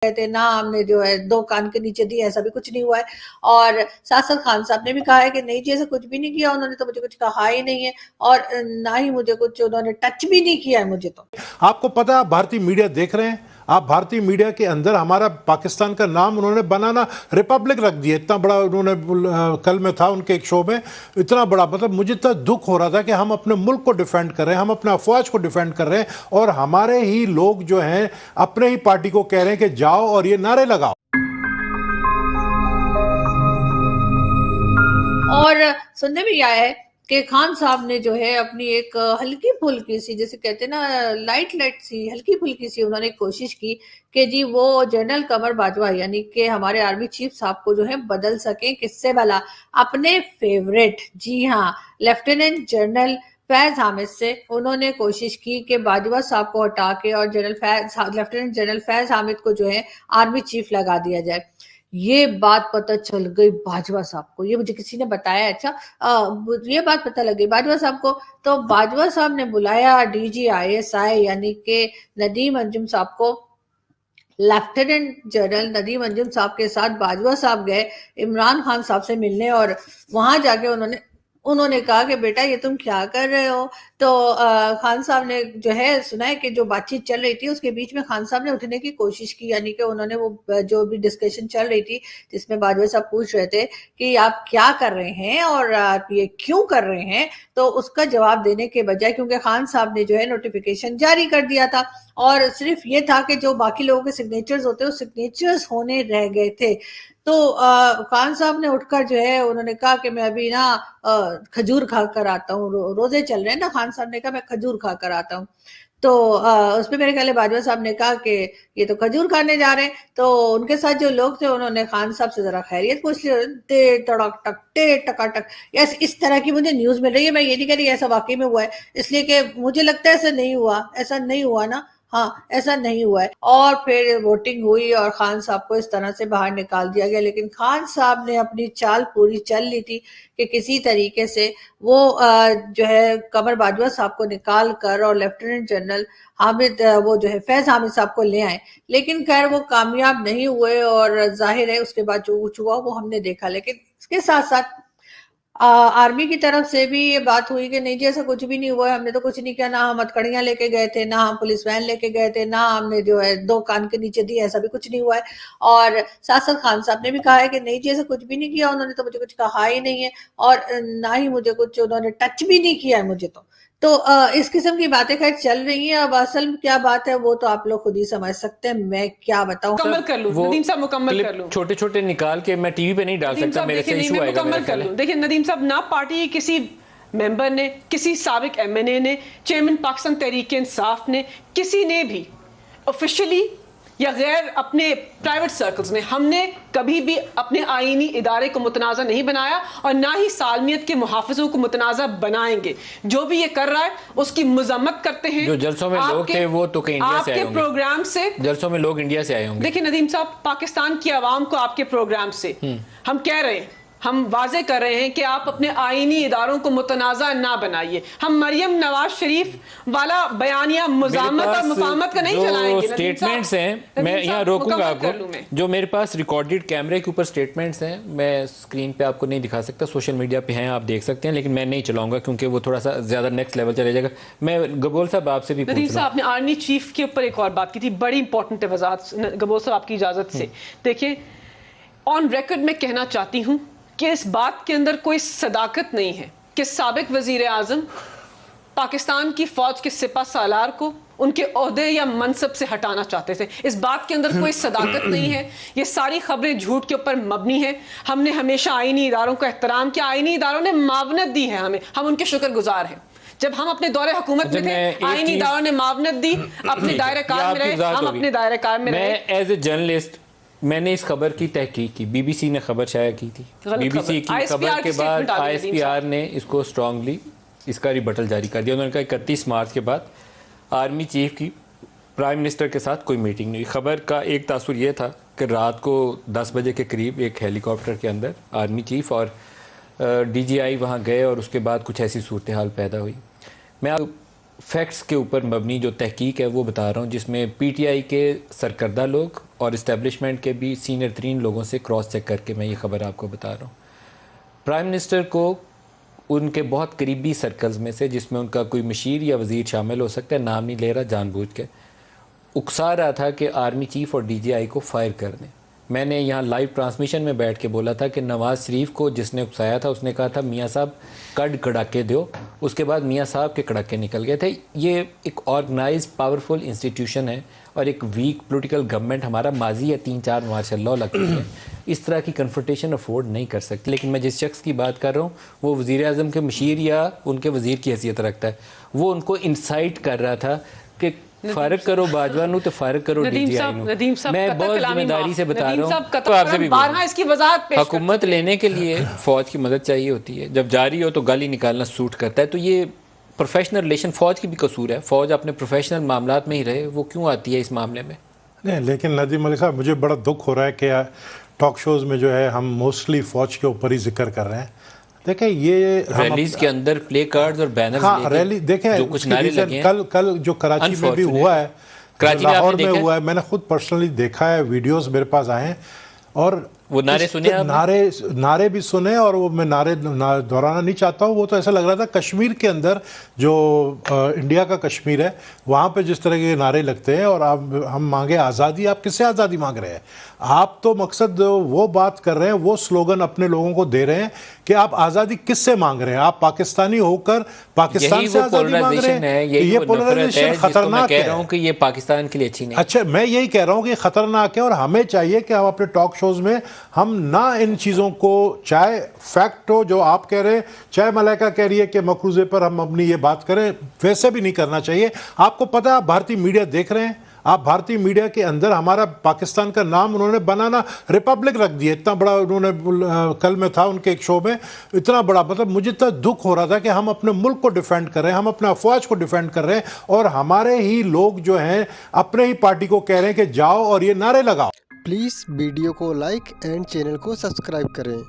गए थे ना, हमने जो है 2 कान के नीचे दी, ऐसा भी कुछ नहीं हुआ है। और साथ-साथ खान साहब ने भी कहा है कि नहीं जी ऐसा कुछ भी नहीं किया, उन्होंने तो मुझे कुछ कहा ही नहीं है और ना ही मुझे कुछ उन्होंने टच भी नहीं किया है मुझे तो। आपको पता है, आप भारतीय मीडिया देख रहे हैं, आप भारतीय मीडिया के अंदर हमारा पाकिस्तान का नाम उन्होंने बनाना रिपब्लिक रख दिया। इतना बड़ा उन्होंने कल में था उनके एक शो में, इतना बड़ा, मतलब मुझे इतना दुख हो रहा था कि हम अपने मुल्क को डिफेंड कर रहे हैं, हम अपने अफवाज को डिफेंड कर रहे हैं और हमारे ही लोग जो हैं अपने ही पार्टी को कह रहे हैं कि जाओ और ये नारे लगाओ। और सुनने में आया है कि खान साहब ने जो है अपनी एक हल्की फुल्की सी, जैसे कहते हैं ना, लाइट सी हल्की फुल्की सी उन्होंने कोशिश की कि जी वो जनरल कमर बाजवा यानी कि हमारे आर्मी चीफ साहब को जो है बदल सके, किससे भला, अपने फेवरेट, जी हाँ, लेफ्टिनेंट जनरल फैज हामिद से उन्होंने कोशिश की कि बाजवा साहब को हटा के और लेफ्टिनेंट जनरल फैज हामिद को जो है आर्मी चीफ लगा दिया जाए। ये बात पता चल गई बाजवा साहब को, ये मुझे किसी ने बताया। अच्छा, ये बात पता लग गई बाजवा साहब को, तो बाजवा साहब ने बुलाया डीजी आईएसआई यानी कि नदीम अंजुम साहब को। लेफ्टिनेंट जनरल नदीम अंजुम साहब के साथ बाजवा साहब गए इमरान खान साहब से मिलने और वहां जाके उन्होंने कहा कि बेटा ये तुम क्या कर रहे हो। तो खान साहब ने जो है सुना है कि जो बातचीत चल रही थी उसके बीच में खान साहब ने उठने की कोशिश की, यानी कि उन्होंने वो जो भी डिस्कशन चल रही थी जिसमें बाजवा साहब पूछ रहे थे कि आप क्या कर रहे हैं और आप ये क्यों कर रहे हैं, तो उसका जवाब देने के बजाय, क्योंकि खान साहब ने जो है नोटिफिकेशन जारी कर दिया था और सिर्फ ये था कि जो बाकी लोगों के सिग्नेचर्स होते हैं वो सिग्नेचर्स होने रह गए थे। तो खान साहब ने उठकर जो है उन्होंने कहा कि मैं अभी ना खजूर खा कर आता हूँ, रोजे चल रहे हैं ना, खान साहब ने कहा मैं खजूर खा कर आता हूँ। तो उसपे मेरे ख्याल बाजवा साहब ने कहा कि ये तो खजूर खाने जा रहे हैं। तो उनके साथ जो लोग थे उन्होंने खान साहब से जरा खैरियत पूछ ली, टे टड़क टक टे टकाटक, यस इस तरह की मुझे न्यूज मिल रही है। मैं ये नहीं कह रही ऐसा वाकई में हुआ है, इसलिए कि मुझे लगता है ऐसा नहीं हुआ ना, हाँ ऐसा नहीं हुआ है। और फिर वोटिंग हुई और खान साहब को इस तरह से बाहर निकाल दिया गया, लेकिन खान साहब ने अपनी चाल पूरी चल ली थी कि किसी तरीके से वो जो है कमर बाजवा साहब को निकाल कर और लेफ्टिनेंट जनरल हामिद वो जो है फैज हामिद साहब को ले आए, लेकिन खैर वो कामयाब नहीं हुए और जाहिर है उसके बाद जो कुछ हुआ वो हमने देखा। लेकिन इसके साथ साथ आर्मी की तरफ से भी ये बात हुई कि नहीं जी ऐसा कुछ भी नहीं हुआ है, हमने तो कुछ नहीं किया, ना हम हथकड़ियां लेके गए थे, ना हम पुलिस वैन लेके गए थे, ना हमने जो है 2 कान के नीचे दी, ऐसा भी कुछ नहीं हुआ है। और साथ साथ खान साहब ने भी कहा है कि नहीं जी ऐसा कुछ भी नहीं किया, उन्होंने तो मुझे कुछ कहा ही नहीं है और ना ही मुझे कुछ उन्होंने टच भी नहीं किया है मुझे तो इस किस्म की बातें खैर चल रही हैं। अब असल में क्या बात है वो तो आप लोग खुद ही समझ सकते हैं, मैं क्या बताऊं। मुकम्मल कर लूं नदीम साहब, मुकम्मल कर लूं। छोटे छोटे निकाल के मैं टीवी पे नहीं डाल सकता, मेरे से इशू आएगा। मुकम्मल कर लूं। देखिए नदीम साहब, ना पार्टी किसी मेंबर ने, किसी साबिक एमएनए ने, चेयरमैन पाकिस्तान तहरीक इंसाफ ने, किसी ने भी ऑफिशियली या गैर अपने प्राइवेट सर्कल्स में हमने कभी भी अपने आईनी इदारे को मुतनाज़ा नहीं बनाया और ना ही सालमियत के मुहाफ़िज़ों को मुतनाज़ा बनाएंगे। जो भी ये कर रहा है उसकी मज़म्मत करते हैं। जो जलसों में लोग थे वो तो कहीं इंडिया से आए होंगे, प्रोग्राम से जलसों में लोग इंडिया से आए होंगे। देखिए नदीम साहब, पाकिस्तान की आवाम को आपके प्रोग्राम से हम कह रहे हैं, हम वाजे कर रहे हैं कि आप अपने आईनी इदारों को मुतनाज़ा ना बनाइए। हम मरियम नवाज शरीफ वाला बयानिया मुजामत और मुफाहमत का नहीं चलाएंगे। स्टेटमेंट्स हैं, मैं यहाँ रोकूंगा आपको, जो मेरे पास रिकॉर्डेड कैमरे के ऊपर स्टेटमेंट्स हैं, मैं स्क्रीन पे आपको नहीं दिखा सकता, सोशल मीडिया पे हैं, आप देख सकते हैं, लेकिन मैं नहीं चलाऊंगा क्योंकि वो थोड़ा सा ज्यादा नेक्स्ट लेवल चले जाएगा। मैं गबोल साहब आपसे भी नदीम साहब, आपने आर्मी चीफ के ऊपर एक और बात की थी, बड़ी इंपॉर्टेंट है वजाहत। गबोल साहब आपकी इजाजत से देखिए, ऑन रिकॉर्ड मैं कहना चाहती हूँ कि इस बात के अंदर कोई सदाकत नहीं है कि साबिक वजीर आजम पाकिस्तान की फौज के सिपा सालार को उनके ओहदे या मनसब से हटाना चाहते थे। इस बात के अंदर कोई सदाकत नहीं है। ये सारी खबरें झूठ के ऊपर मबनी है। हमने हमेशा आईनी इदारों का एहतराम किया, आईनी इदारों ने मावनत दी है हमें, हम उनके शुक्रगुजार हैं। जब हम अपने दौरे हुकूमत में थे, आईनी इदारों ने मावनत दी, अपने दायरे कार में रहे, हम अपने दायरे कार में रहे। एज ए जर्नलिस्ट मैंने इस खबर की तहकीक की, बीबीसी ने खबर शाया की थी, बीबीसी की खबर के बाद आईएसपीआर ने इसको स्ट्रांगली इसका रिबटल जारी कर दिया। उन्होंने कहा 31 मार्च के बाद आर्मी चीफ की प्राइम मिनिस्टर के साथ कोई मीटिंग नहीं हुई। खबर का एक तासुर ये था कि रात को 10 बजे के करीब एक हेलीकॉप्टर के अंदर आर्मी चीफ और डीजीआई वहाँ गए और उसके बाद कुछ ऐसी सूरत हाल पैदा हुई। मैं फैक्ट्स के ऊपर मबनी जो तहकीक है वो बता रहा हूँ, जिसमें पीटीआई के सरकर्दा लोग और इस्टेब्लिशमेंट के भी सीनियर तरीन लोगों से क्रॉस चेक करके मैं ये ख़बर आपको बता रहा हूँ। प्राइम मिनिस्टर को उनके बहुत करीबी सर्कल्स में से, जिसमें उनका कोई मशीर या वज़ीर शामिल हो सकता है, नाम नहीं ले रहा, जानबूझ के उकसा रहा था कि आर्मी चीफ और डीजीआई को फायर कर दें। मैंने यहाँ लाइव ट्रांसमिशन में बैठ के बोला था कि नवाज़ शरीफ को जिसने उकसाया था उसने कहा था मियाँ साहब कड़ कड़ाके दो, उसके बाद मियाँ साहब के कड़ाके निकल गए थे। ये एक ऑर्गेनाइज पावरफुल इंस्टीट्यूशन है और एक वीक पॉलिटिकल गवर्नमेंट हमारा माजी है, 3-4 मार्शल लॉ लग चुके हैं, इस तरह की कन्फ्रंटेशन अफोर्ड नहीं कर सकती। लेकिन मैं जिस शख्स की बात कर रहा हूँ वो वज़ीर आज़म के मशीर या उनके वज़ीर की हैसियत रखता है, वो उनको इंसाइट कर रहा था कि फारग करो बाजवा नु तो फारग करो डीजीआई नु। मैं बहुत जिम्मेदारी से बता रहा हूँ, तो आपसे भी इसकी वजाहत पेश हुकूमत लेने के लिए फौज की मदद चाहिए होती है, जब जारी हो तो गाली निकालना सूट करता है। तो ये प्रोफेशनल रिलेशन फौज की भी कसूर है, फौज अपने प्रोफेशनल मामलात में ही रहे, वो क्यों आती है इस मामले में? नहीं, लेकिन नदीम मलिक साहब मुझे बड़ा दुख हो रहा है कि टॉक शोज़ में जो है हम मोस्टली फौज के ऊपर ही जिक्र कर रहे हैं। देखें ये रैलीज के अंदर प्ले कार्ड्स और बैनर्स, हाँ रैली देखें, जो कुछ नारे लगे हैं, कल जो कराची में भी हुआ है, लाहौर में हुआ है, मैंने खुद पर्सनली देखा है, वीडियोस मेरे पास आए हैं और वो नारे सुने आपने? नारे भी सुने और वो मैं नारे दोहराना नहीं चाहता हूँ। वो तो ऐसा लग रहा था कश्मीर के अंदर जो इंडिया का कश्मीर है वहाँ पे जिस तरह के नारे लगते हैं और आप हम मांगे आज़ादी, आप किससे आज़ादी मांग रहे हैं? आप तो मकसद वो बात कर रहे हैं, वो स्लोगन अपने लोगों को दे रहे हैं कि आप आज़ादी किससे मांग रहे हैं? आप पाकिस्तानी होकर पाकिस्तान से आज़ादी मांग रहे हैं। ये पोलराइजेशन खतरनाक है। कह रहा हूं कि ये पाकिस्तान के लिए अच्छी नहीं। अच्छा, मैं यही कह रहा हूँ कि खतरनाक है और हमें चाहिए कि हम अपने टॉक शोज में हम ना इन चीज़ों को, चाहे फैक्ट हो जो आप कह रहे हैं, चाहे मलाइका कह रही है कि मकरूजे पर हम अपनी ये बात करें, वैसे भी नहीं करना चाहिए। आपको पता है, आप भारतीय मीडिया देख रहे हैं, आप भारतीय मीडिया के अंदर हमारा पाकिस्तान का नाम उन्होंने बनाना रिपब्लिक रख दिया। इतना बड़ा उन्होंने, कल में था उनके एक शो में, इतना बड़ा, मतलब मुझे इतना दुख हो रहा था कि हम अपने मुल्क को डिफेंड कर रहे हैं, हम अपने अफवाज को डिफेंड कर रहे हैं और हमारे ही लोग जो हैं अपने ही पार्टी को कह रहे हैं कि जाओ और ये नारे लगाओ। प्लीज़ वीडियो को लाइक एंड चैनल को सब्सक्राइब करें।